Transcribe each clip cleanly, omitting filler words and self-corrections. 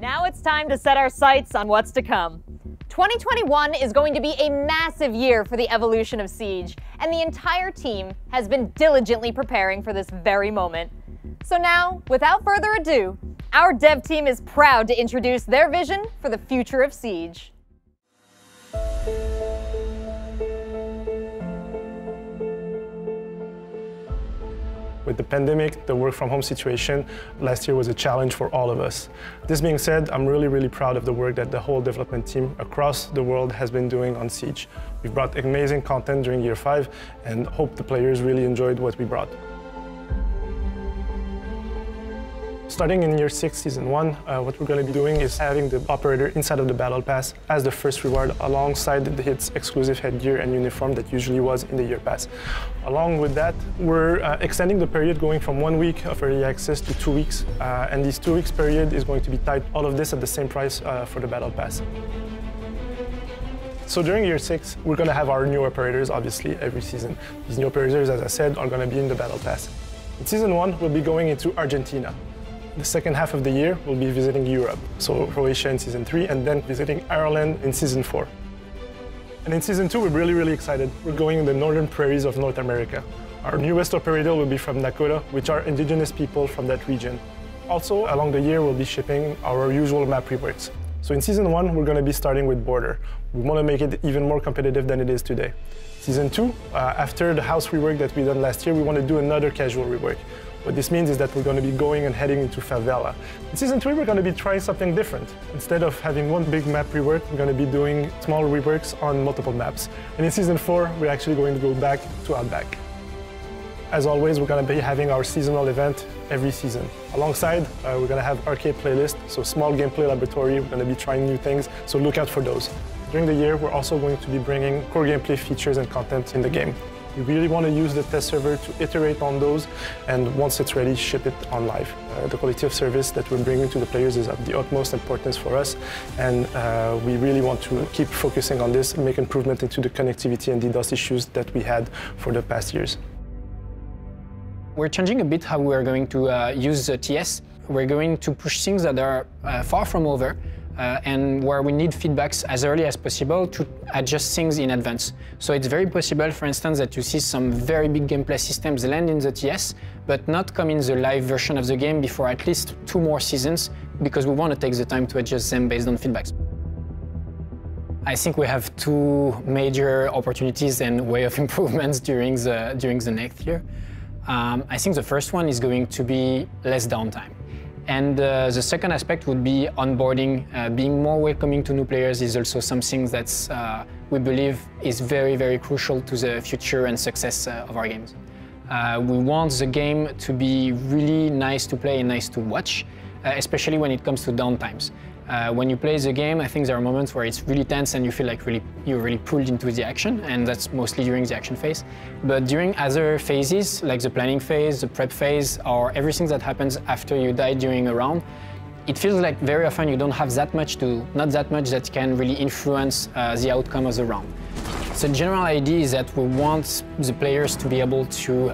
Now it's time to set our sights on what's to come. 2021 is going to be a massive year for the evolution of Siege, and the entire team has been diligently preparing for this very moment. So now, without further ado, our dev team is proud to introduce their vision for the future of Siege. With the pandemic, the work from home situation, last year was a challenge for all of us. This being said, I'm really proud of the work that the whole development team across the world has been doing on Siege. We've brought amazing content during year 5 and hope the players really enjoyed what we brought. Starting in year 6, season 1, what we're going to be doing is having the operator inside of the battle pass as the first reward alongside its exclusive headgear and uniform that usually was in the year pass. Along with that, we're extending the period going from 1 week of early access to 2 weeks, and this 2 weeks period is going to be tied all of this at the same price for the battle pass. So during year 6, we're going to have our new operators, obviously, every season. These new operators, as I said, are going to be in the battle pass. In season 1, we'll be going into Argentina. The second half of the year, we'll be visiting Europe, so Croatia in season 3, and then visiting Ireland in season 4. And in season 2, we're really excited. We're going in the northern prairies of North America. Our newest operator will be from Dakota, which are indigenous people from that region. Also, along the year, we'll be shipping our usual map reworks. So in season 1, we're going to be starting with Border. We want to make it even more competitive than it is today. Season 2, after the house rework that we done last year, we want to do another casual rework. What this means is that we're going to be going and heading into favela. In season 3, we're going to be trying something different. Instead of having one big map rework, we're going to be doing small reworks on multiple maps. And in season 4, we're actually going to go back to Outback. As always, we're going to be having our seasonal event every season. Alongside, we're going to have arcade playlist, so small gameplay laboratory. We're going to be trying new things, so look out for those. During the year, we're also going to be bringing core gameplay features and content in the game. We really want to use the test server to iterate on those, and once it's ready, ship it on live. The quality of service that we're bringing to the players is of the utmost importance for us, and we really want to keep focusing on this and make improvement into the connectivity and DDoS issues that we had for the past years. We're changing a bit how we're going to use TS. We're going to push things that are far from over, and where we need feedbacks as early as possible to adjust things in advance. So it's very possible, for instance, that you see some very big gameplay systems land in the TS, but not come in the live version of the game before at least 2 more seasons, because we want to take the time to adjust them based on feedbacks. I think we have 2 major opportunities and way of improvements during the next year. I think the first one is going to be less downtime. And the second aspect would be onboarding. Being more welcoming to new players is also something that we believe is very crucial to the future and success of our games. We want the game to be really nice to play and nice to watch, especially when it comes to downtimes. When you play the game, I think there are moments where it's really tense and you feel like you're really pulled into the action, and that's mostly during the action phase. But during other phases, like the planning phase, the prep phase, or everything that happens after you die during a round, it feels like very often you don't have that much to do, not that much that can really influence the outcome of the round. So the general idea is that we want the players to be able to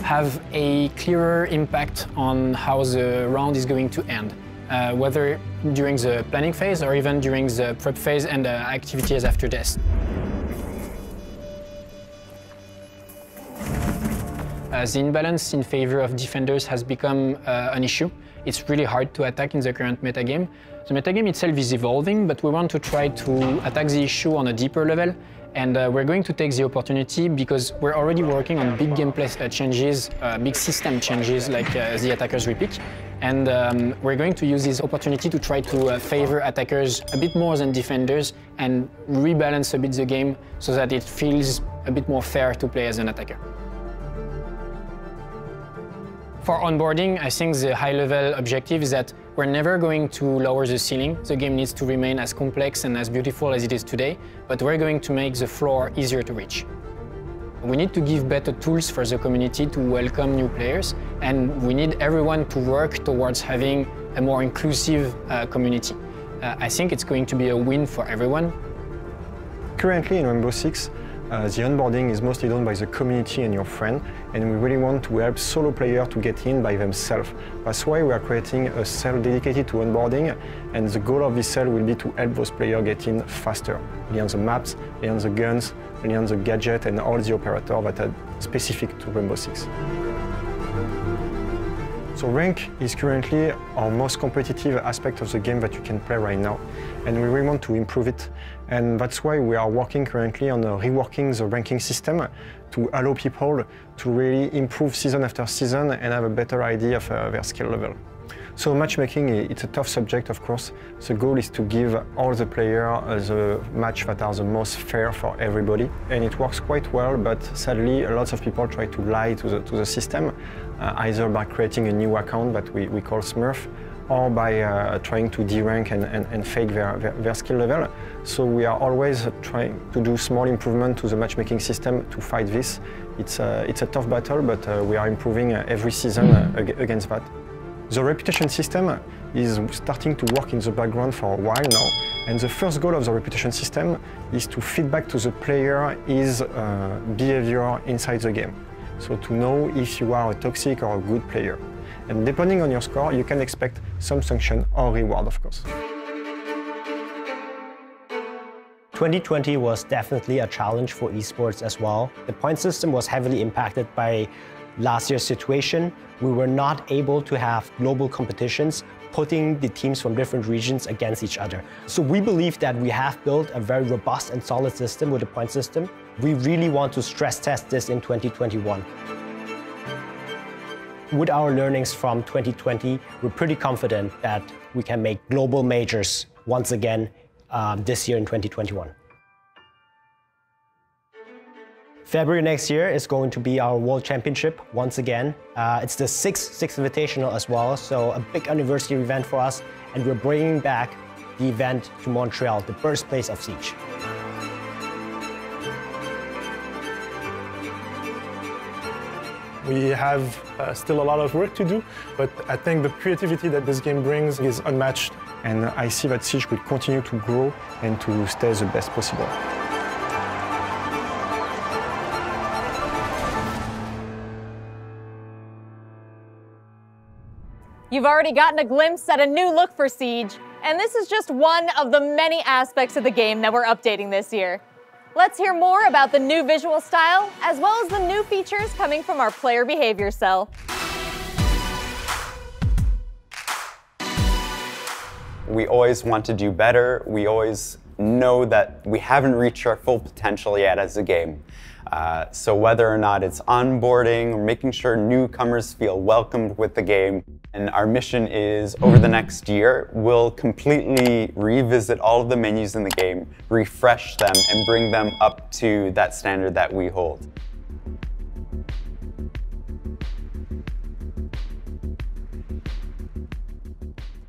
have a clearer impact on how the round is going to end. Whether during the planning phase or even during the prep phase and activities after this. The imbalance in favor of defenders has become an issue. It's really hard to attack in the current metagame. The metagame itself is evolving, but we want to try to attack the issue on a deeper level. And we're going to take the opportunity because we're already working on big gameplay changes, big system changes like the attacker's repick. And we're going to use this opportunity to try to favor attackers a bit more than defenders and rebalance a bit the game so that it feels a bit more fair to play as an attacker. For onboarding, I think the high-level objective is that we're never going to lower the ceiling. The game needs to remain as complex and as beautiful as it is today, but we're going to make the floor easier to reach. We need to give better tools for the community to welcome new players, and we need everyone to work towards having a more inclusive community. I think it's going to be a win for everyone. Currently in Rainbow Six, The onboarding is mostly done by the community and your friend, and we really want to help solo players to get in by themselves. That's why we are creating a cell dedicated to onboarding, and the goal of this cell will be to help those players get in faster, learn the maps, learn the guns, learn the gadget and all the operators that are specific to Rainbow Six. So rank is currently our most competitive aspect of the game that you can play right now, and we really want to improve it. And that's why we are working currently on reworking the ranking system to allow people to really improve season after season and have a better idea of their skill level. So matchmaking, it's a tough subject, of course. The goal is to give all the players the match that are the most fair for everybody. And it works quite well, but sadly, lots of people try to lie to the system, either by creating a new account that we call Smurf, or by trying to derank and fake their skill level. So we are always trying to do small improvement to the matchmaking system to fight this. It's a tough battle, but we are improving every season against that. The reputation system is starting to work in the background for a while now, and the first goal of the reputation system is to feed back to the player his behavior inside the game. So to know if you are a toxic or a good player. And depending on your score, you can expect some sanction or reward, of course. 2020 was definitely a challenge for esports as well. The point system was heavily impacted by last year's situation. We were not able to have global competitions, putting the teams from different regions against each other. So we believe that we have built a very robust and solid system with the point system. We really want to stress test this in 2021. With our learnings from 2020, we're pretty confident that we can make global majors once again this year in 2021. February next year is going to be our World Championship once again. It's the sixth Invitational as well, so a big anniversary event for us, and we're bringing back the event to Montreal, the birthplace of Siege. We have still a lot of work to do, but I think the creativity that this game brings is unmatched. And I see that Siege will continue to grow and to stay the best possible. You've already gotten a glimpse at a new look for Siege, and this is just one of the many aspects of the game that we're updating this year. Let's hear more about the new visual style, as well as the new features coming from our player behavior cell. We always want to do better. We always know that we haven't reached our full potential yet as a game. So whether or not it's onboarding or making sure newcomers feel welcomed with the game, and our mission is, over the next year, we'll completely revisit all of the menus in the game, refresh them, and bring them up to that standard that we hold.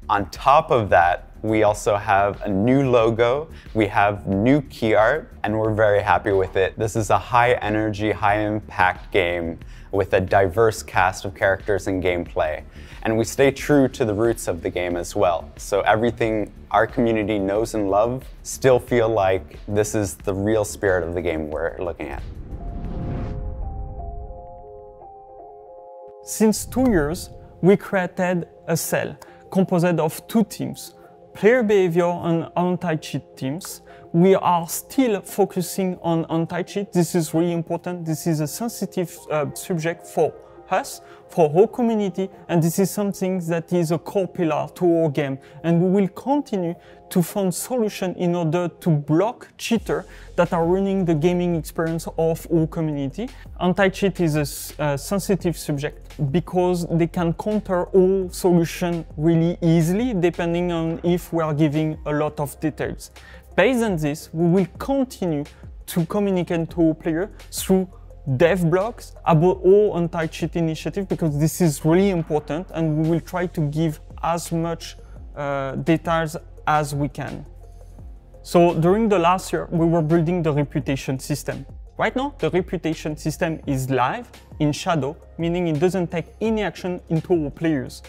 On top of that, we also have a new logo, we have new key art, and we're very happy with it. This is a high energy, high impact game with a diverse cast of characters and gameplay. And we stay true to the roots of the game as well. So everything our community knows and love still feel like this is the real spirit of the game we're looking at. Since 2 years, we created a cell composed of two teams, player behavior and anti-cheat teams. We are still focusing on anti-cheat. This is really important. This is a sensitive subject for us, for our community, and this is something that is a core pillar to our game. And we will continue to find solutions in order to block cheaters that are ruining the gaming experience of our community. Anti-cheat is a sensitive subject because they can counter all solutions really easily, depending on if we are giving a lot of details. Based on this, we will continue to communicate to our players through dev blogs about all anti-cheat initiatives, because this is really important, and we will try to give as much details as we can. So during the last year, we were building the reputation system. Right now, the reputation system is live in shadow, meaning it doesn't take any action into our players.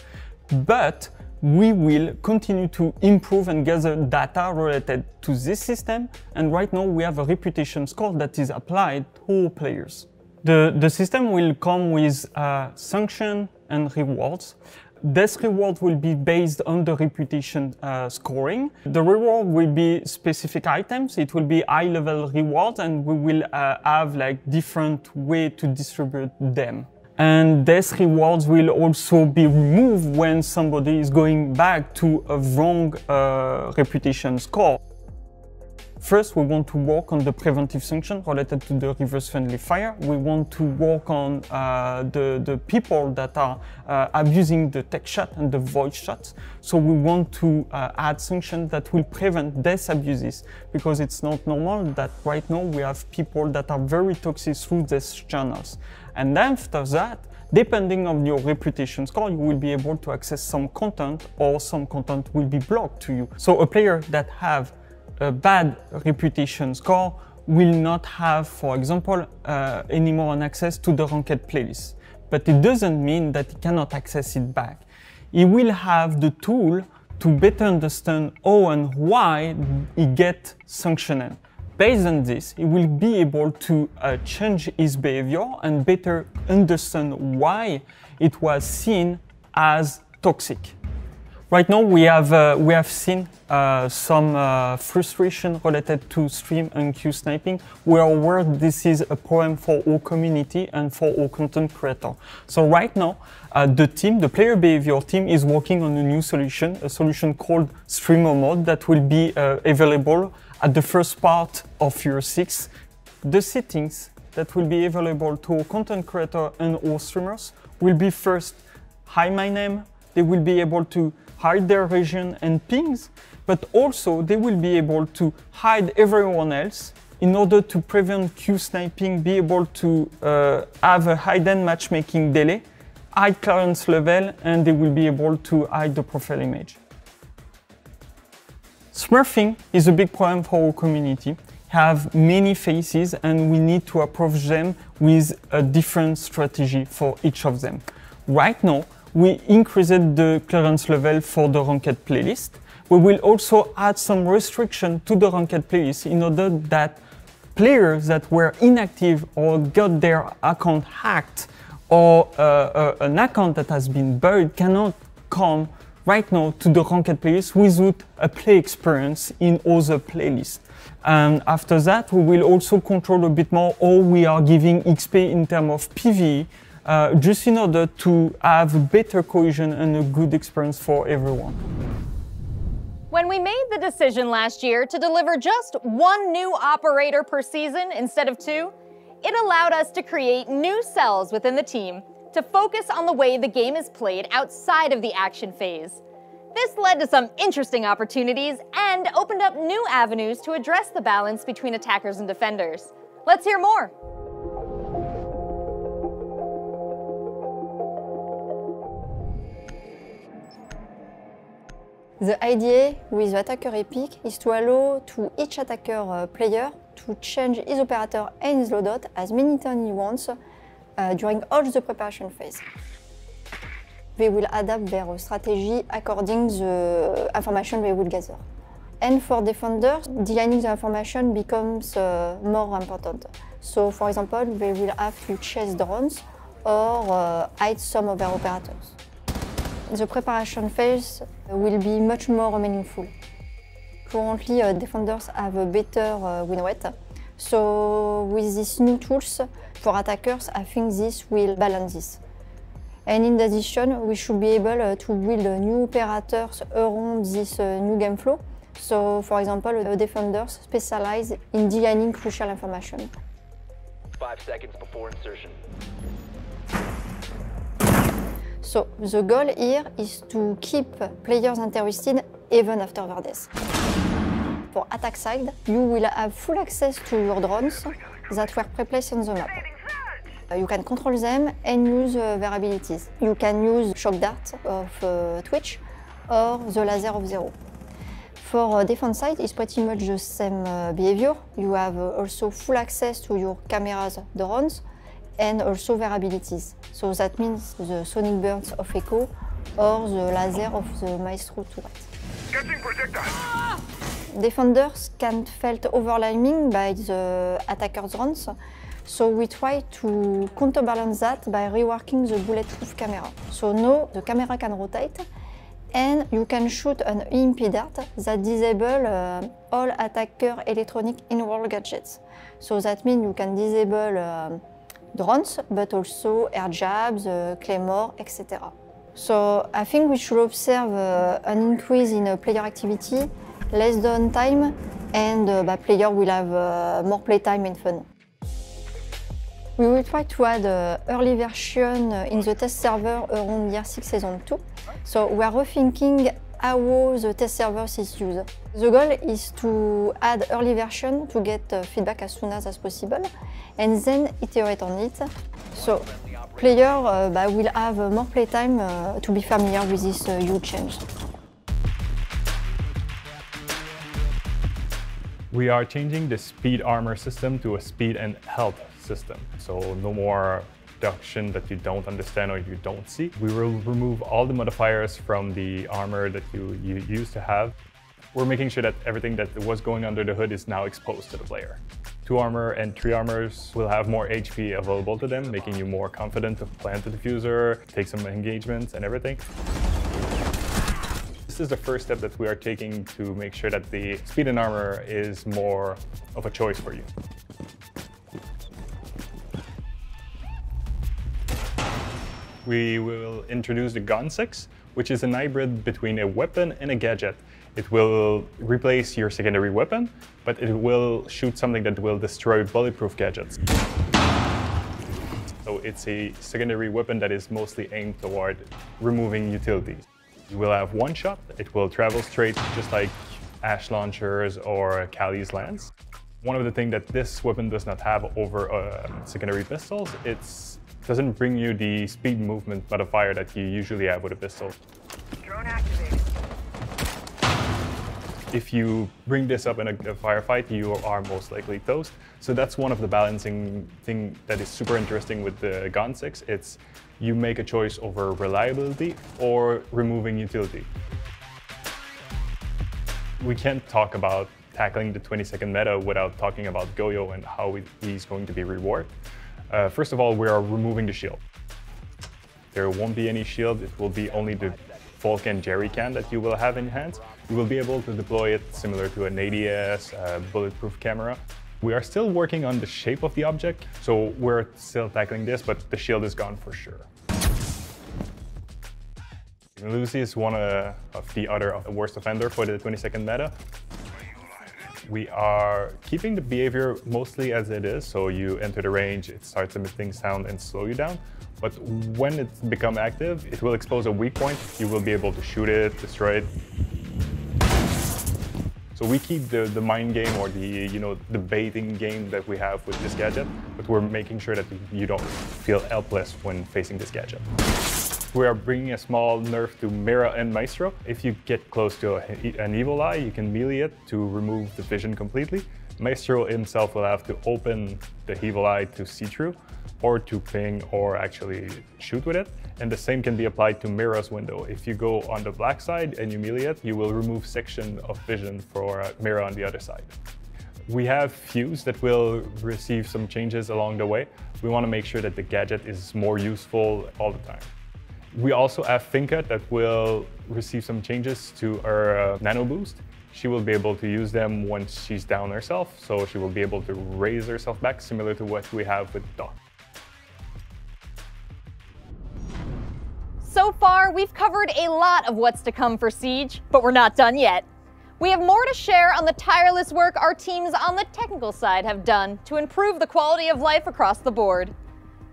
But we will continue to improve and gather data related to this system, and right now we have a reputation score that is applied to all players. The system will come with sanction and rewards. This reward will be based on the reputation scoring. The reward will be specific items. It will be high-level rewards, and we will have like different way to distribute them. And these rewards will also be removed when somebody is going back to a wrong reputation score. First, we want to work on the preventive sanction related to the reverse friendly fire. We want to work on the people that are abusing the tech shot and the void shots. So we want to add sanctions that will prevent these abuses, because it's not normal that right now we have people that are very toxic through these channels. And then after that, depending on your reputation score, you will be able to access some content, or some content will be blocked to you. So a player that have a bad reputation score will not have, for example, any more an access to the ranked playlist. But it doesn't mean that he cannot access it back. He will have the tool to better understand how and why he get sanctioned. Based on this, he will be able to change his behavior and better understand why it was seen as toxic. Right now, we have seen some frustration related to stream and queue sniping. We are aware this is a problem for our community and for our content creator. So right now, the player behavior team is working on a new solution, a solution called Streamer Mode that will be available at the first part of year 6. The settings that will be available to our content creator and our streamers will be first, hi my name. They will be able to hide their region and pings, but also they will be able to hide everyone else in order to prevent queue sniping, be able to have a hidden matchmaking delay, hide clearance level, and they will be able to hide the profile image. Smurfing is a big problem for our community. Have many faces, and we need to approach them with a different strategy for each of them. Right now, we increased the clearance level for the ranked playlist. We will also add some restriction to the ranked playlist in order that players that were inactive or got their account hacked, or an account that has been buried cannot come right now to the ranked playlist without a play experience in other playlists. And after that, we will also control a bit more how we are giving XP in terms of PvE, just in order to have a better cohesion and a good experience for everyone. When we made the decision last year to deliver just one new operator per season instead of 2, it allowed us to create new cells within the team to focus on the way the game is played outside of the action phase. This led to some interesting opportunities and opened up new avenues to address the balance between attackers and defenders. Let's hear more. The idea with the attacker epic is to allow to each attacker player to change his operator and his loadout as many times he wants during all the preparation phase. They will adapt their strategy according to the information they will gather. And for defenders, delaying the information becomes more important. So, for example, they will have to chase drones or hide some of their operators. The preparation phase will be much more meaningful. Currently, defenders have a better win rate. So with these new tools for attackers, I think this will balance this. And in addition, we should be able to build new operators around this new game flow. So, for example, the defenders specialize in delaying crucial information. 5 seconds before insertion. So the goal here is to keep players interested even after their death. For attack side, you will have full access to your drones that were pre-placed on the map. You can control them and use their abilities. You can use Shock Dart of Twitch or the Laser of Zero. For defense side, it's pretty much the same behavior. You have also full access to your cameras, drones, and also their abilities. So that means the sonic bursts of Echo or the laser of the Maestro turret. Defenders can't felt overwhelming by the attacker's runs, so we try to counterbalance that by reworking the bulletproof camera. So now the camera can rotate, and you can shoot an EMP dart that disable all attacker electronic in-world gadgets. So that means you can disable drones, but also air jabs, claymore, etc. So I think we should observe an increase in player activity, less downtime, and player will have more playtime and fun. We will try to add an early version in the test server around year 6 season 2. So we are rethinking how the test server is used. The goal is to add early version to get feedback as soon as possible and then iterate on it. So player will have more playtime to be familiar with this huge change. We are changing the speed armor system to a speed and health system. So no more reduction that you don't understand or you don't see. We will remove all the modifiers from the armor that you used to have. We're making sure that everything that was going under the hood is now exposed to the player. 2 armor and 3 armors will have more HP available to them, making you more confident to plant the diffuser, take some engagements and everything. This is the first step that we are taking to make sure that the speed and armor is more of a choice for you. We will introduce the Gun 6, which is a hybrid between a weapon and a gadget. It will replace your secondary weapon, but it will shoot something that will destroy bulletproof gadgets. So it's a secondary weapon that is mostly aimed toward removing utilities. You will have one shot. It will travel straight, just like Ash launchers or Kali's lance. One of the things that this weapon does not have over secondary pistols, it doesn't bring you the speed movement modifier that you usually have with a pistol. Drone activated. If you bring this up in a firefight, you are most likely toast. So that's one of the balancing thing that is super interesting with the Gun 6. It's you make a choice over reliability or removing utility. We can't talk about tackling the 20-second meta without talking about Goyo and how he's going to be rewarded. First of all, we are removing the shield. There won't be any shield. It will be only the Vulcan jerry can that you will have in your hands. You will be able to deploy it similar to an ADS, bulletproof camera. We are still working on the shape of the object, so we're still tackling this, but the shield is gone for sure. Lucy is one of the other worst offender for the 20-second meta. We are keeping the behavior mostly as it is, so you enter the range, it starts emitting sound and slow you down. But when it becomes active, it will expose a weak point. You will be able to shoot it, destroy it. So we keep the mind game or the baiting game that we have with this gadget, but we're making sure that you don't feel helpless when facing this gadget. We are bringing a small nerf to Mira and Maestro. If you get close to an evil eye, you can melee it to remove the vision completely. Maestro himself will have to open the evil eye to see through, or to ping, or actually shoot with it. And the same can be applied to Mira's window. If you go on the black side and you melee it, you will remove section of vision for Mira on the other side. We have Fuse that will receive some changes along the way. We want to make sure that the gadget is more useful all the time. We also have Finka that will receive some changes to her nano boost. She will be able to use them once she's down herself, so she will be able to raise herself back, similar to what we have with Doc. So far, we've covered a lot of what's to come for Siege, but we're not done yet. We have more to share on the tireless work our teams on the technical side have done to improve the quality of life across the board.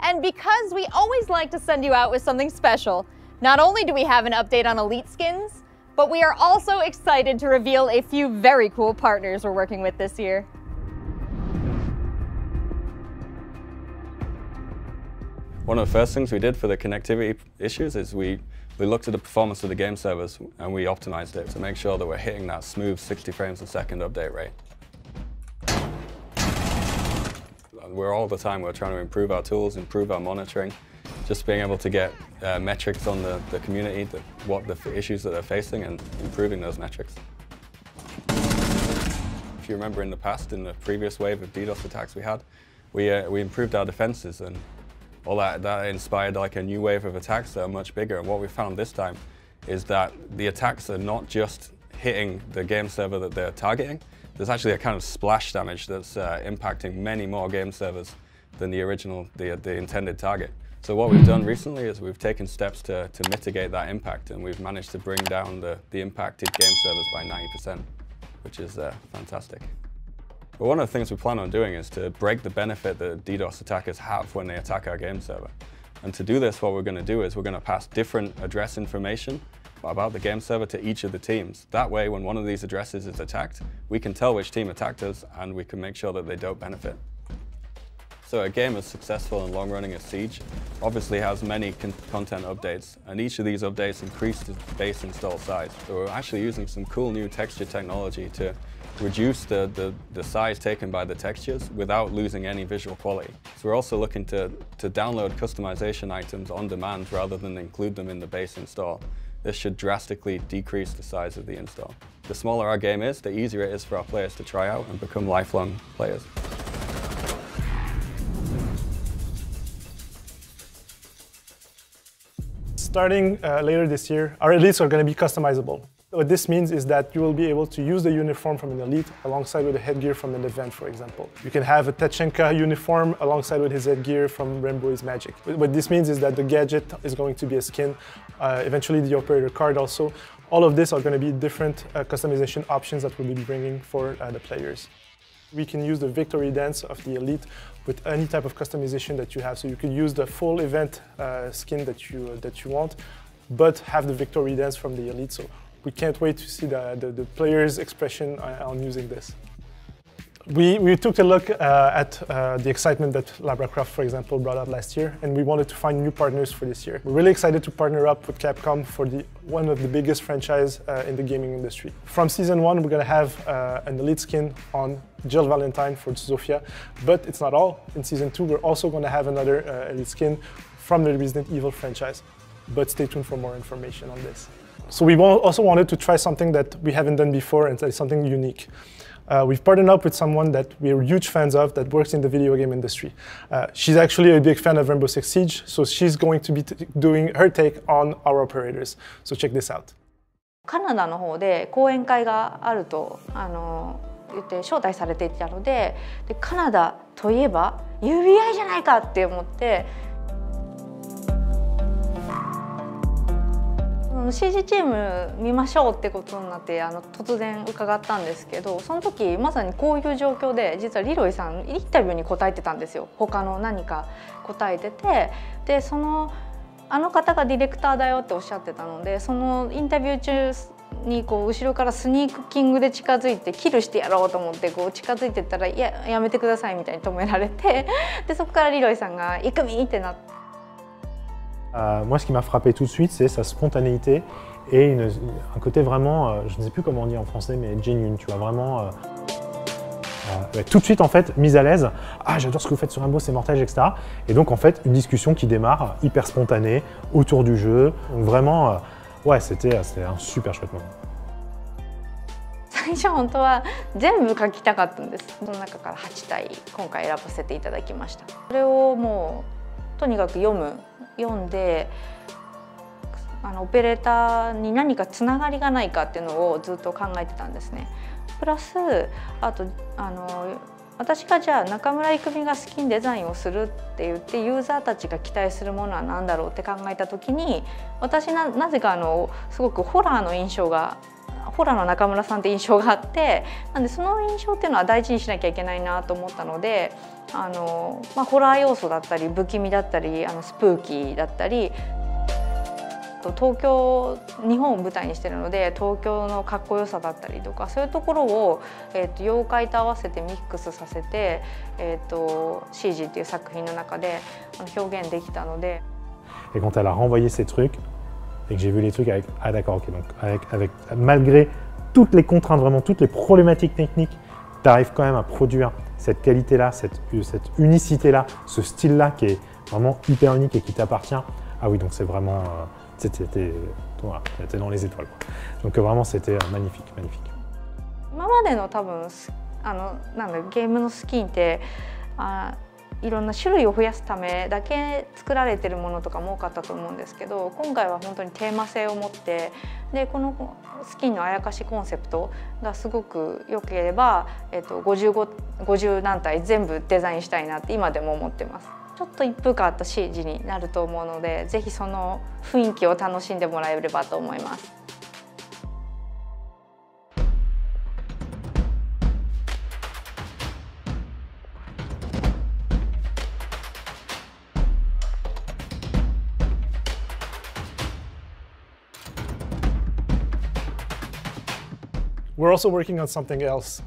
And because we always like to send you out with something special, not only do we have an update on Elite skins, but we are also excited to reveal a few very cool partners we're working with this year. One of the first things we did for the connectivity issues is we looked at the performance of the game servers and we optimized it to make sure that we're hitting that smooth 60 frames a second update rate. All the time we're trying to improve our tools, improve our monitoring, just being able to get metrics on the community, what the issues that they're facing, and improving those metrics. If you remember in the past, in the previous wave of DDoS attacks we had, we improved our defenses, and all that inspired like a new wave of attacks that are much bigger. And what we found this time is that the attacks are not just hitting the game server that they're targeting. There's actually a kind of splash damage that's impacting many more game servers than the original, the intended target. So what we've done recently is we've taken steps to mitigate that impact, and we've managed to bring down the impacted game servers by 90%, which is fantastic. But one of the things we plan on doing is to break the benefit that DDoS attackers have when they attack our game server. And to do this, what we're going to do is we're going to pass different address information about the game server to each of the teams. That way, when one of these addresses is attacked, we can tell which team attacked us, and we can make sure that they don't benefit. So a game as successful and long-running as Siege obviously has many content updates, and each of these updates increase the base install size. So we're actually using some cool new texture technology to reduce the size taken by the textures without losing any visual quality. So we're also looking to download customization items on demand rather than include them in the base install. This should drastically decrease the size of the install. The smaller our game is, the easier it is for our players to try out and become lifelong players. Starting later this year, our elites are going to be customizable. What this means is that you will be able to use the uniform from an elite alongside with a headgear from an event, for example. You can have a Tachenka uniform alongside with his headgear from Rainbow is Magic. What this means is that the gadget is going to be a skin, eventually the operator card also. All of this are going to be different customization options that we'll be bringing for the players. We can use the victory dance of the elite with any type of customization that you have. So you could use the full event skin that you want, but have the victory dance from the elite. So we can't wait to see the players' expression on using this. We took a look at the excitement that LabraCraft, for example, brought out last year, and we wanted to find new partners for this year. We're really excited to partner up with Capcom for one of the biggest franchises in the gaming industry. From Season 1, we're going to have an elite skin on Jill Valentine for Zofia, but it's not all. In Season 2, we're also going to have another elite skin from the Resident Evil franchise, but stay tuned for more information on this. So we also wanted to try something that we haven't done before, and that is something unique. We've partnered up with someone that we're huge fans of that works in the video game industry. She's actually a big fan of Rainbow Six Siege, so she's going to be doing her take on our operators. So check this out. カナダの方で講演会があると言って招待されていたので、カナダといえば UBI じゃないかって思って。CG チーム見ましょうってことになって突然伺ったんですけど、その時まさにこういう状況で実はリロイさんインタビューに答えてたんですよ。他の何か答えてて、であの方がディレクターだよっておっしゃってたので、そのインタビュー中にこう後ろからスニークキングで近づいてキルしてやろうと思ってこう近づいてったら「いややめてください」みたいに止められて、でそこからリロイさんが「行くみ!」ってなって。Moi, ce qui m'a frappé tout de suite, c'est sa spontanéité et un côté vraiment, je ne sais plus comment on dit en français, mais genuine, tu vois, vraiment tout de suite en fait mise à l'aise. Ah, j'adore ce que vous faites sur Rainbow, c'est mortel, etc. Et donc en fait, une discussion qui démarre hyper spontanée autour du jeu. Donc vraiment, ouais, c'était un super chouette moment. 最初本当は全部書きたかったんです。その中から8体今回選ばせていただきました。それをもうとにかく読んでオペレーターに何かつながりがないかっていうのをずっと考えてたんですね。プラスあと私がじゃあ中村郁美が好きにデザインをするって言ってユーザーたちが期待するものは何だろうって考えた時に私なぜかすごくホラーの印象がホラーの中村さんって印象があって、なんでその印象っていうのは大事にしなきゃいけないなと思ったのでホラー要素だったり不気味だったりスプーキーだったり東京日本を舞台にしてるので東京のかっこよさだったりとかそういうところを、妖怪と合わせてミックスさせて、CG っていう作品の中で表現できたので。Et quand elle a renvoyé ces trucs et que j'ai vu les trucs avec ah d'accord ok donc avec malgré toutes les contraintes vraiment toutes les problématiques techniques tu arrives quand même à produire cette qualité là cette unicité là ce style là qui est vraiment hyper unique et qui t'appartient, ah oui, donc c'est vraiment, t'étais dans les étoiles, quoi. Donc vraiment, c'était magnifique, magnifique. 今までの多分ゲームのスキンっていろんな種類を増やすためだけ作られてるものとかも多かったと思うんですけど、今回は本当にテーマ性を持ってでこのスキンのあやかしコンセプトがすごく良ければ、50何体全部デザインしたいなって今でも思ってます。ちょっと一風変わった CG になると思うので、ぜひその雰囲気を楽しんでもらえればと思います。We're also working on something else.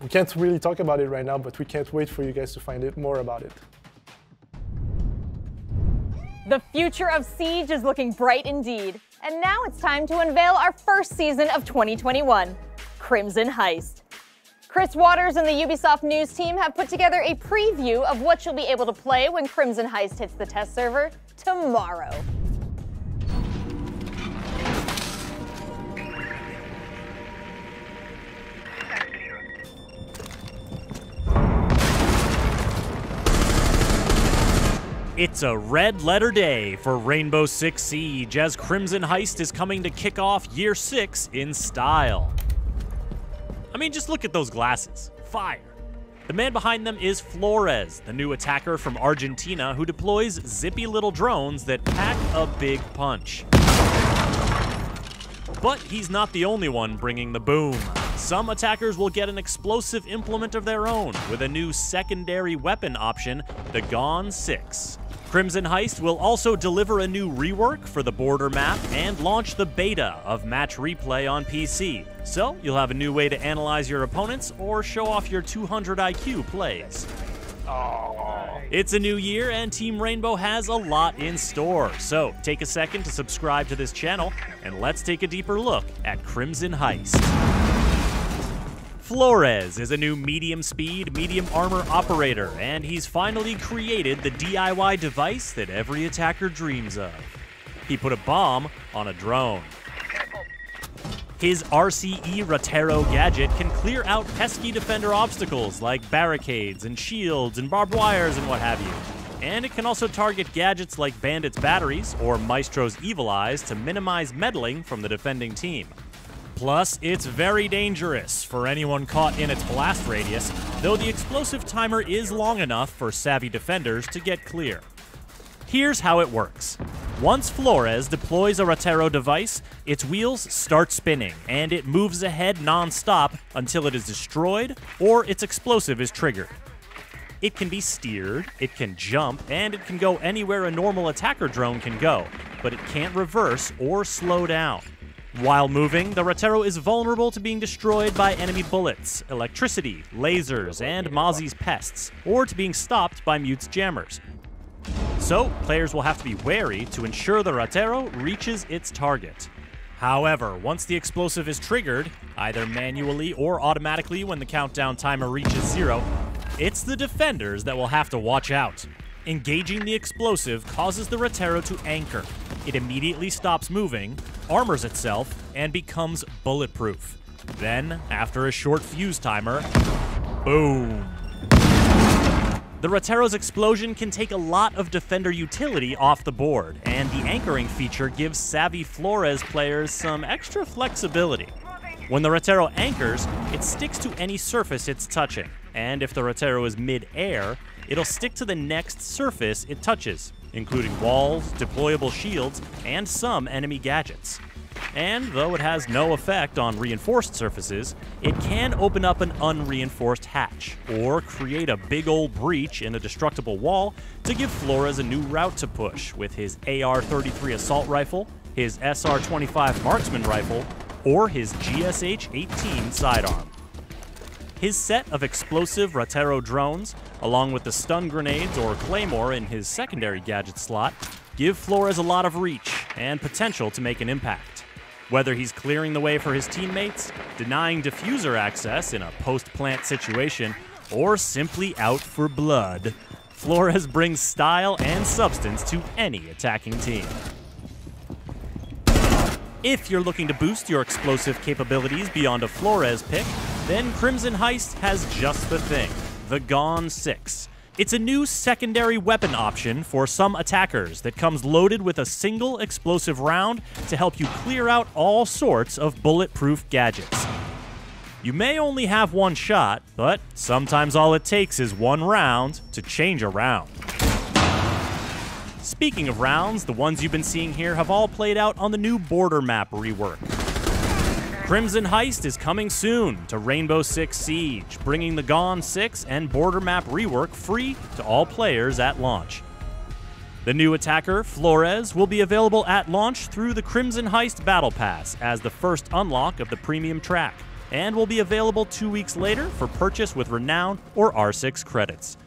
We can't really talk about it right now, but we can't wait for you guys to find out more about it. The future of Siege is looking bright indeed. And now it's time to unveil our first season of 2021, Crimson Heist. Chris Waters and the Ubisoft News team have put together a preview of what you'll be able to play when Crimson Heist hits the test server tomorrow. It's a red-letter day for Rainbow Six Siege as Crimson Heist is coming to kick off Year 6 in style. I mean, just look at those glasses. Fire. The man behind them is Flores, the new attacker from Argentina who deploys zippy little drones that pack a big punch. But he's not the only one bringing the boom. Some attackers will get an explosive implement of their own with a new secondary weapon option, the Gone 6. Crimson Heist will also deliver a new rework for the border map and launch the beta of Match Replay on PC. So you'll have a new way to analyze your opponents or show off your 200 IQ plays. It's a new year and Team Rainbow has a lot in store. So take a second to subscribe to this channel and let's take a deeper look at Crimson Heist. Flores is a new medium-speed, medium-armor operator, and he's finally created the DIY device that every attacker dreams of. He put a bomb on a drone. His RCE Rotero gadget can clear out pesky defender obstacles like barricades and shields and barbed wires and what have you. And it can also target gadgets like Bandit's batteries or Maestro's evil eyes to minimize meddling from the defending team. Plus, it's very dangerous for anyone caught in its blast radius, though the explosive timer is long enough for savvy defenders to get clear. Here's how it works. Once Flores deploys a Rotero device, its wheels start spinning, and it moves ahead non-stop until it is destroyed or its explosive is triggered. It can be steered, it can jump, and it can go anywhere a normal attacker drone can go, but it can't reverse or slow down. While moving, the Rotero is vulnerable to being destroyed by enemy bullets, electricity, lasers, and Mozzie's pests, or to being stopped by Mute's jammers. So, players will have to be wary to ensure the Rotero reaches its target. However, once the explosive is triggered, either manually or automatically when the countdown timer reaches 0, it's the defenders that will have to watch out. Engaging the explosive causes the Rotero to anchor. It immediately stops moving, armors itself, and becomes bulletproof. Then, after a short fuse timer, boom. The Rotero's explosion can take a lot of defender utility off the board, and the anchoring feature gives savvy Flores players some extra flexibility. When the Rotero anchors, it sticks to any surface it's touching, and if the Rotero is mid-air, it'll stick to the next surface it touches, including walls, deployable shields, and some enemy gadgets. And though it has no effect on reinforced surfaces, it can open up an unreinforced hatch, or create a big old breach in a destructible wall to give Flores a new route to push with his AR-33 assault rifle, his SR-25 marksman rifle, or his GSH-18 sidearm. His set of explosive Rotero drones, along with the stun grenades or claymore in his secondary gadget slot, give Flores a lot of reach and potential to make an impact. Whether he's clearing the way for his teammates, denying diffuser access in a post-plant situation, or simply out for blood, Flores brings style and substance to any attacking team. If you're looking to boost your explosive capabilities beyond a Flores pick, then Crimson Heist has just the thing, the Gone 6. It's a new secondary weapon option for some attackers that comes loaded with a single explosive round to help you clear out all sorts of bulletproof gadgets. You may only have one shot, but sometimes all it takes is one round to change a round. Speaking of rounds, the ones you've been seeing here have all played out on the new border map rework. Crimson Heist is coming soon to Rainbow Six Siege, bringing the Gone 6 and border map rework free to all players at launch. The new attacker, Flores, will be available at launch through the Crimson Heist Battle Pass as the first unlock of the premium track, and will be available 2 weeks later for purchase with Renown or R6 credits.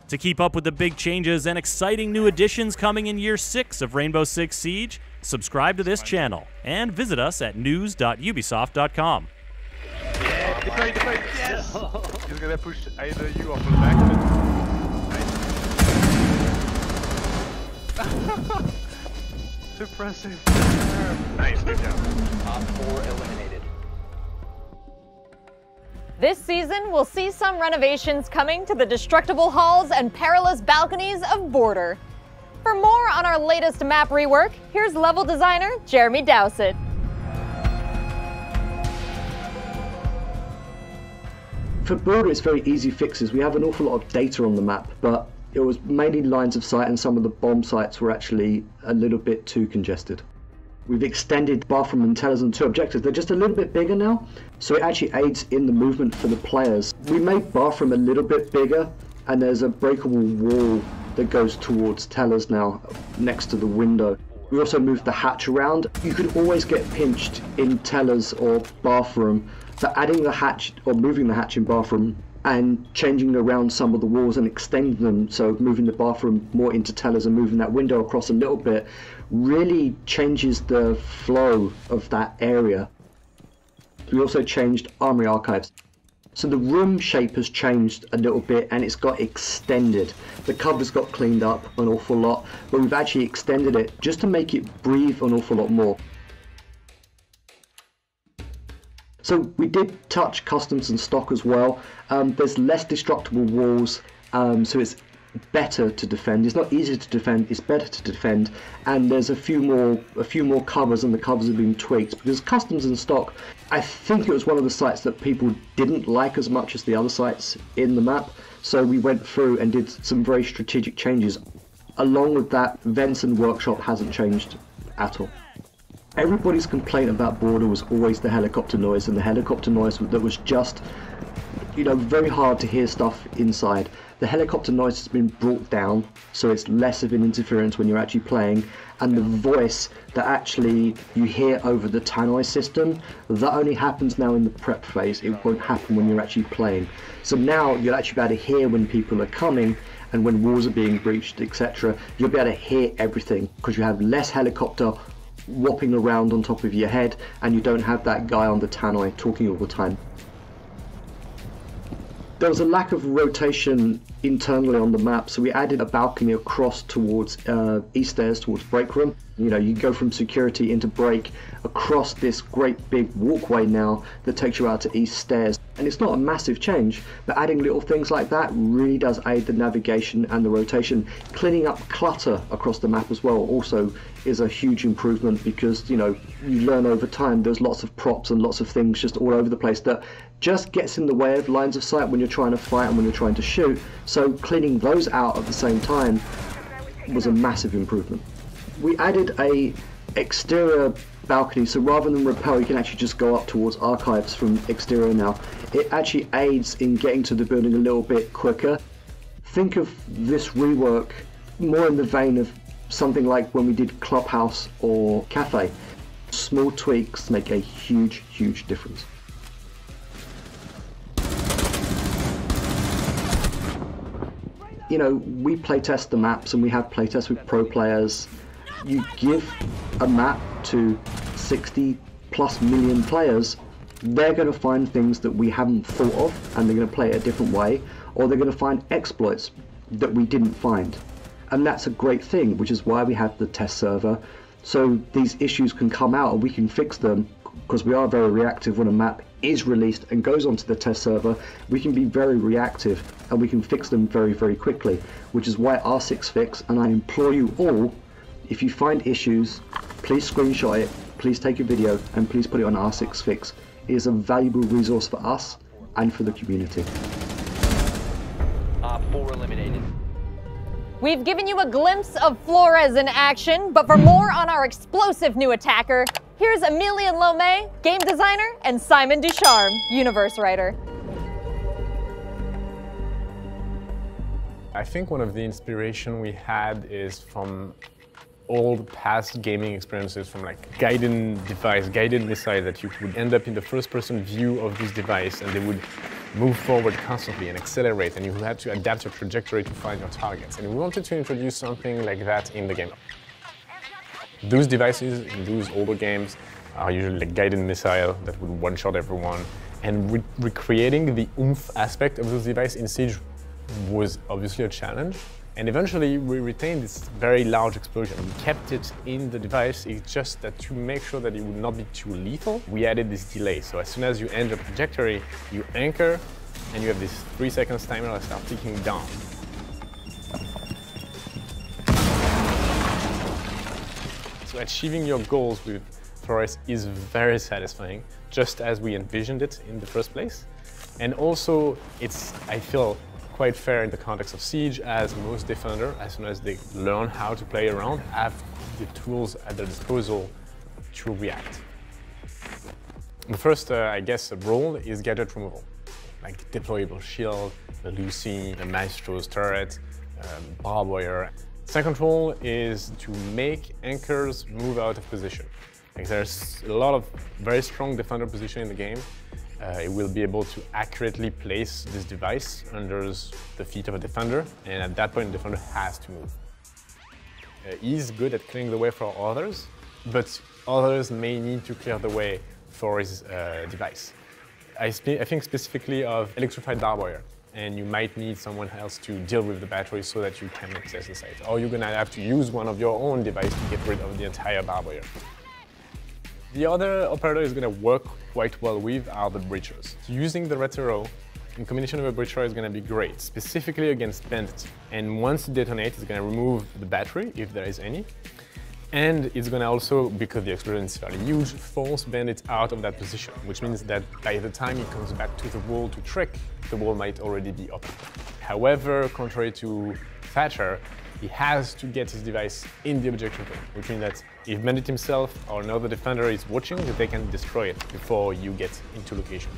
To keep up with the big changes and exciting new additions coming in Year 6 of Rainbow Six Siege, subscribe to this channel and visit us at news.ubisoft.com. Yeah, deploy, yes! He's gonna push either you or for the back. Nice. Impressive. Nice, good job. Top 4 eliminated. This season, we'll see some renovations coming to the destructible halls and perilous balconies of Border. For more on our latest map rework, here's level designer Jeremy Dowsett. For Border, it's very easy fixes. We have an awful lot of data on the map, but it was mainly lines of sight, and some of the bomb sites were actually a little bit too congested. We've extended bathroom and tellers and 2 objectives. They're just a little bit bigger now, so it actually aids in the movement for the players. We made bathroom a little bit bigger, and there's a breakable wall that goes towards tellers now, next to the window. We also moved the hatch around. You could always get pinched in tellers or bathroom, so adding the hatch or moving the hatch in bathroom and changing around some of the walls and extending them, so moving the bathroom more into tellers and moving that window across a little bit, really changes the flow of that area. We also changed armory archives. So the room shape has changed a little bit and it's got extended. The covers got cleaned up an awful lot, but we've actually extended it just to make it breathe an awful lot more. So we did touch customs and stock as well. There's less destructible walls, so it's better to defend. It's not easier to defend, it's better to defend. And there's a few more covers, and the covers have been tweaked, because customs and stock, I think it was one of the sites that people didn't like as much as the other sites in the map. So we went through and did some very strategic changes. Along with that, vents and workshop hasn't changed at all. Everybody's complaint about Border was always the helicopter noise, and the helicopter noise that was just, very hard to hear stuff inside. The helicopter noise has been brought down, so it's less of an interference when you're actually playing, and the voice that actually you hear over the tannoy system, that only happens now in the prep phase. It won't happen when you're actually playing. So now you'll actually be able to hear when people are coming, and when walls are being breached, etc. You'll be able to hear everything, because you have less helicopter whopping around on top of your head, and you don't have that guy on the tannoy talking all the time. There was a lack of rotation internally on the map, so we added a balcony across towards east stairs, towards break room. You go from security into break across this great big walkway now that takes you out to east stairs. And it's not a massive change, but adding little things like that really does aid the navigation and the rotation. Cleaning up clutter across the map as well also is a huge improvement, because you learn over time there's lots of props and lots of things just all over the place that just gets in the way of lines of sight when you're trying to fight and when you're trying to shoot. So cleaning those out at the same time was a massive improvement. We added a exterior balcony, so rather than rappel, you can actually just go up towards archives from exterior now. It actually aids in getting to the building a little bit quicker. Think of this rework more in the vein of something like when we did Clubhouse or Cafe. Small tweaks make a huge, huge difference. We playtest the maps, and we have playtests with pro players. You give a map to 60+ million players, they're going to find things that we haven't thought of, and they're going to play it a different way, or they're going to find exploits. that we didn't find. And that's a great thing, which is why we have the test server, so these issues can come out and we can fix them, because we are very reactive. When a map is released and goes onto the test server, we can be very reactive and we can fix them very, very quickly, which is why R6 Fix, and I implore you all, if you find issues, please screenshot it, please take a video, and please put it on R6 Fix. It is a valuable resource for us and for the community. Op 4 eliminated. We've given you a glimpse of Flores in action, but for more on our explosive new attacker, here's Emilian Lomé, game designer, and Simon Ducharme, universe writer. I think one of the inspiration we had is from old past gaming experiences, from like guided device, guided missile, that you would end up in the first-person view of this device and they would move forward constantly and accelerate, and you had to adapt your trajectory to find your targets. And we wanted to introduce something like that in the game. Those devices in those older games are usually like guided missile that would one-shot everyone, and recreating the oomph aspect of those devices in Siege was obviously a challenge. And eventually we retained this very large explosion. We kept it in the device, it's just that to make sure that it would not be too lethal, we added this delay. So as soon as you end your trajectory, you anchor, and you have this 3 seconds timer that starts ticking down. So achieving your goals with Flores is very satisfying, just as we envisioned it in the first place. And also, it's, I feel, quite fair in the context of Siege, as most defenders, as soon as they learn how to play around, have the tools at their disposal to react. The first, I guess, role is gadget removal, like the deployable shield, the Lucy, the Maestro's turret, barbed wire. Second role is to make anchors move out of position. Like, there's a lot of very strong defender position in the game. It will be able to accurately place this device under the feet of a defender, and at that point the defender has to move. He's good at clearing the way for others, but others may need to clear the way for his device. I think specifically of electrified barbed wire, and you might need someone else to deal with the battery so that you can access the site. Or you're going to have to use one of your own devices to get rid of the entire barbed wire. The other operator is going to work quite well with are the breachers. Using the Retro in combination with a breacher is going to be great, specifically against bandits. And once it detonates, it's going to remove the battery, if there is any. And it's going to also, because the explosion is fairly huge, force bandits out of that position, which means that by the time he comes back to the wall to trick, the wall might already be open. However, contrary to Thatcher, he has to get his device in the objective zone, which means that if bandit himself or another defender is watching, they can destroy it before you get into location.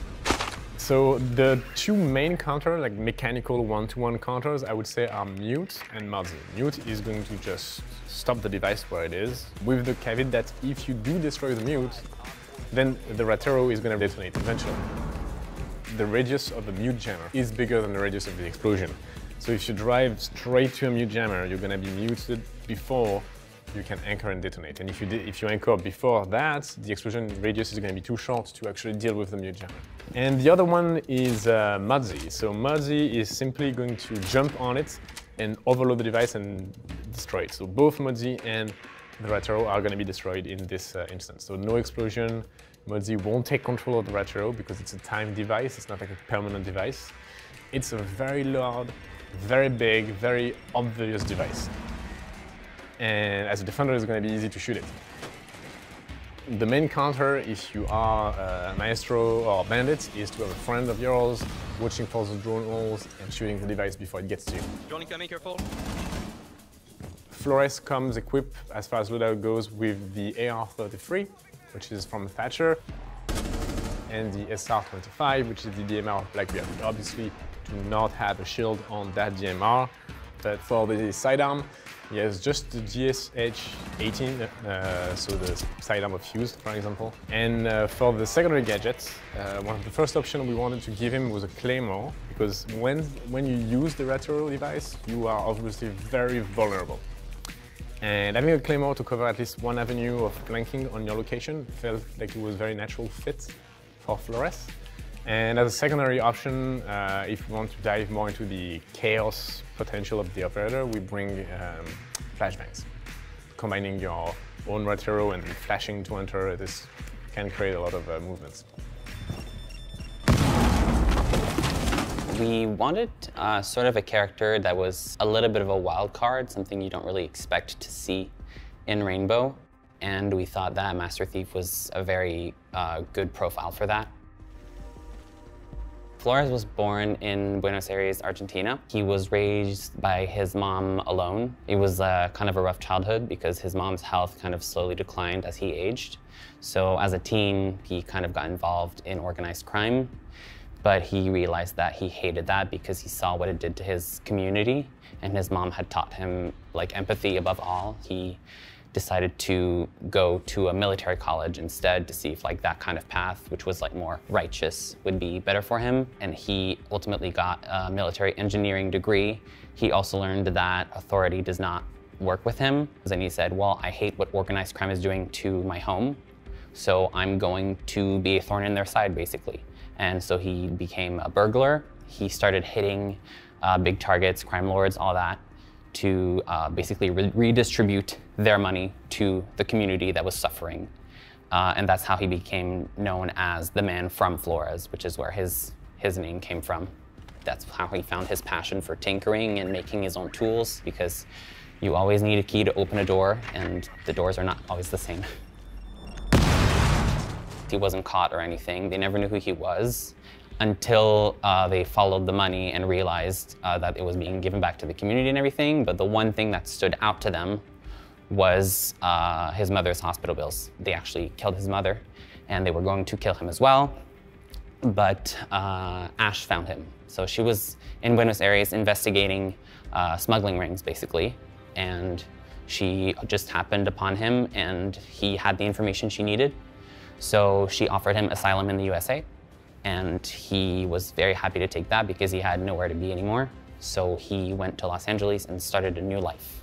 So the two main counters, like mechanical one-to-one counters, I would say are Mute and Mudzy. Mute is going to just stop the device where it is, with the caveat that if you do destroy the Mute, then the Retro is going to detonate eventually. The radius of the Mute jammer is bigger than the radius of the explosion. So if you drive straight to a Mute jammer, you're going to be muted before you can anchor and detonate. And if you anchor before that, the explosion radius is going to be too short to actually deal with the Mute jammer. And the other one is Mudzy. So Mudzy is simply going to jump on it and overload the device and destroy it. So both Mudzy and the Retro are going to be destroyed in this instance. So no explosion. Mudzy won't take control of the Retro because it's a timed device. It's not like a permanent device. It's a very loud, very big, very obvious device. And as a defender, it's going to be easy to shoot it. The main counter, if you are a Maestro or a Bandit, is to have a friend of yours watching for the drone holes and shooting the device before it gets to you. Johnny, coming, careful. Flores comes equipped, as far as loadout goes, with the AR-33, which is from Thatcher, and the SR-25, which is the DMR of Blackbeard. We obviously do not have a shield on that DMR, but for the sidearm, he has just the GSH-18, so the sidearm of Fuse, for example. And for the secondary gadgets, one of the first options we wanted to give him was a Claymore, because when you use the Retro device, you are obviously very vulnerable. And having a Claymore to cover at least one avenue of flanking on your location felt like it was a very natural fit for Flores. And as a secondary option, if we want to dive more into the chaos potential of the operator, we bring flashbangs. Combining your own right hero and flashing to enter, this can create a lot of movements. We wanted sort of a character that was a little bit of a wild card, something you don't really expect to see in Rainbow. And we thought that Master Thief was a very good profile for that. Flores was born in Buenos Aires, Argentina. He was raised by his mom alone. It was kind of a rough childhood because his mom's health kind of slowly declined as he aged. So as a teen, he kind of got involved in organized crime, but he realized that he hated that because he saw what it did to his community, and his mom had taught him like empathy above all. He decided to go to a military college instead to see if like that kind of path, which was like more righteous, would be better for him. And he ultimately got a military engineering degree. He also learned that authority does not work with him. And he said, well, I hate what organized crime is doing to my home, so I'm going to be a thorn in their side, basically. And so he became a burglar. He started hitting big targets, crime lords, all that, to basically redistribute their money to the community that was suffering. And that's how he became known as the man from Flores, which is where his name came from. That's how he found his passion for tinkering and making his own tools, because you always need a key to open a door, and the doors are not always the same. He wasn't caught or anything. They never knew who he was until they followed the money and realized that it was being given back to the community and everything. But the one thing that stood out to them was his mother's hospital bills. They actually killed his mother, and they were going to kill him as well. But Ash found him. So she was in Buenos Aires investigating smuggling rings, basically. And she just happened upon him, and he had the information she needed. So she offered him asylum in the USA. And he was very happy to take that because he had nowhere to be anymore. So he went to Los Angeles and started a new life.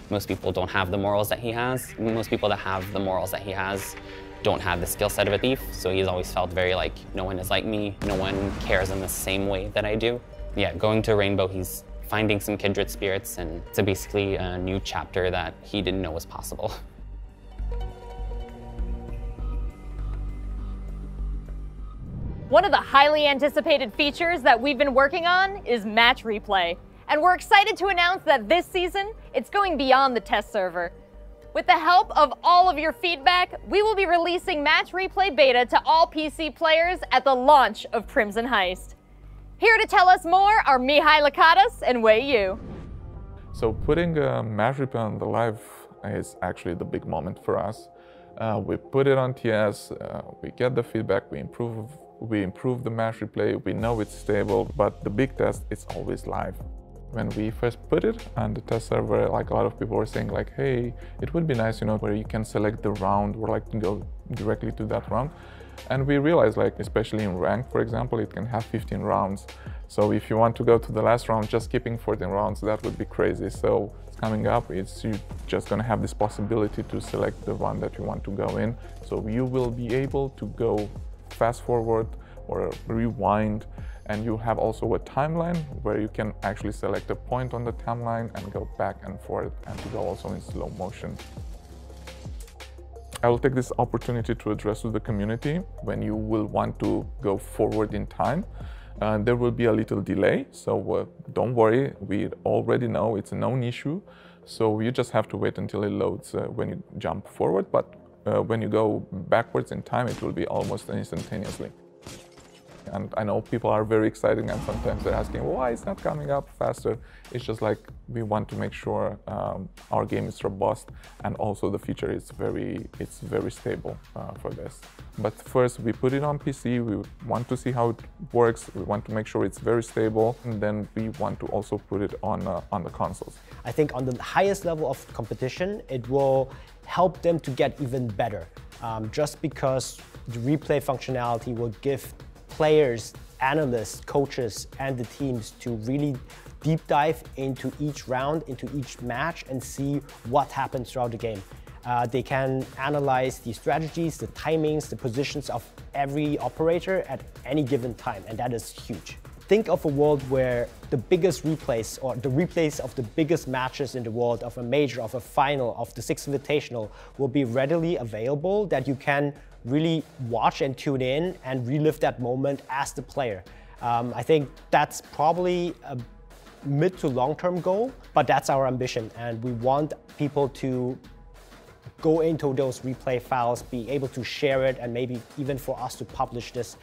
Most people don't have the morals that he has. Most people that have the morals that he has don't have the skill set of a thief. So he's always felt very like, no one is like me. No one cares in the same way that I do. Yeah, going to Rainbow, he's finding some kindred spirits, and it's basically a new chapter that he didn't know was possible. One of the highly anticipated features that we've been working on is match replay. And we're excited to announce that this season, it's going beyond the test server. With the help of all of your feedback, we will be releasing match replay beta to all PC players at the launch of Crimson Heist. Here to tell us more are Mihai Lakatos and Wei Yu. So putting match replay on the live is actually the big moment for us. We put it on TS, we get the feedback, we improve the match replay, we know it's stable, but the big test is always live. When we first put it on the test server, like a lot of people were saying like, hey, it would be nice, you know, where you can select the round or like go directly to that round. And we realized, like, especially in rank, for example, it can have 15 rounds. So if you want to go to the last round, just skipping 14 rounds, that would be crazy. So it's coming up, it's you just gonna have this possibility to select the round that you want to go in. So you will be able to go fast forward or rewind, and you have also a timeline where you can actually select a point on the timeline and go back and forth, and to go also in slow motion. I will take this opportunity to address to the community. When you will want to go forward in time, there will be a little delay, so don't worry, we already know it's a known issue, so you just have to wait until it loads when you jump forward, but when you go backwards in time, it will be almost instantaneously. And I know people are very excited, and sometimes they're asking, why it's not coming up faster? It's just like, we want to make sure our game is robust, and also the feature is very stable for this. But first, we put it on PC, we want to see how it works, we want to make sure it's very stable, and then we want to also put it on the consoles. I think on the highest level of competition, it will help them to get even better, just because the replay functionality will give players, analysts, coaches, and the teams to really deep dive into each round, into each match, and see what happens throughout the game. They can analyze the strategies, the timings, the positions of every operator at any given time, and that is huge. Think of a world where the biggest replays, or the replays of the biggest matches in the world, of a major, of a final, of the Sixth Invitational, will be readily available, that you can really watch and tune in and relive that moment as the player. I think that's probably a mid to long-term goal, but that's our ambition, and we want people to go into those replay files, be able to share it, and maybe even for us to publish this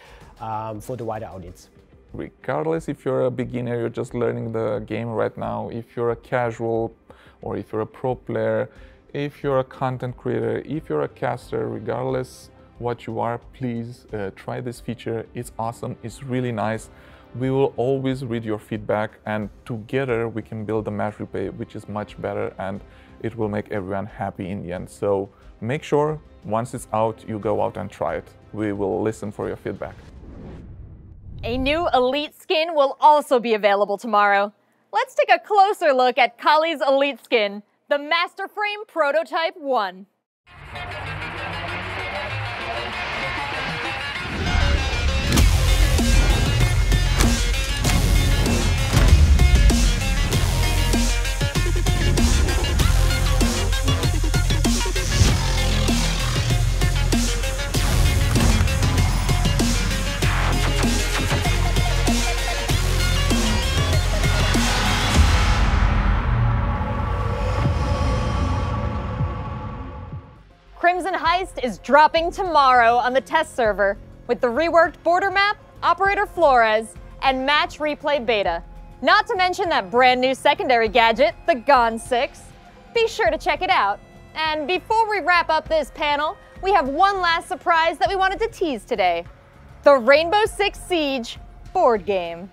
for the wider audience. Regardless if you're a beginner, you're just learning the game right now, if you're a casual or if you're a pro player, if you're a content creator, if you're a caster, regardless what you are, please try this feature. It's awesome, it's really nice. We will always read your feedback, and together we can build a match replay which is much better, and it will make everyone happy in the end. So make sure once it's out, you go out and try it. We will listen for your feedback. A new Elite skin will also be available tomorrow. Let's take a closer look at Kali's Elite skin, the Master Frame Prototype 1. Crimson Heist is dropping tomorrow on the test server with the reworked border map, Operator Flores, and match replay beta. Not to mention that brand new secondary gadget, the Gone 6. Be sure to check it out. And before we wrap up this panel, we have one last surprise that we wanted to tease today: the Rainbow Six Siege board game.